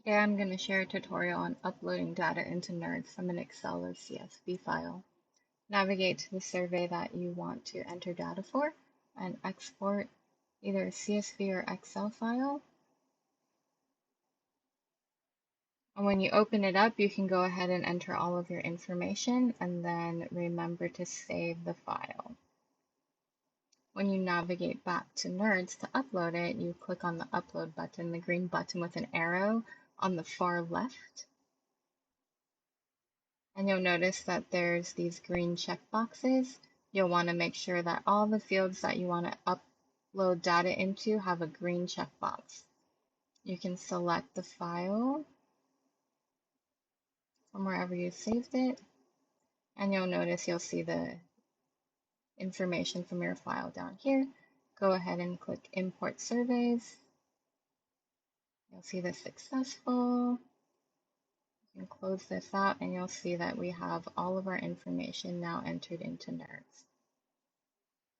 Today I'm going to share a tutorial on uploading data into NRDS from an Excel or CSV file. Navigate to the survey that you want to enter data for and export either a CSV or Excel file. And when you open it up, you can go ahead and enter all of your information and then remember to save the file. When you navigate back to NRDS to upload it, you click on the upload button, the green button with an arrow on the far left. And you'll notice that there's these green check boxes. You'll want to make sure that all the fields that you want to upload data into have a green checkbox. You can select the file from wherever you saved it, and you'll notice you'll see the information from your file down here. Go ahead and click Import Surveys. You'll see the successful. You can close this out and you'll see that we have all of our information now entered into NRDS.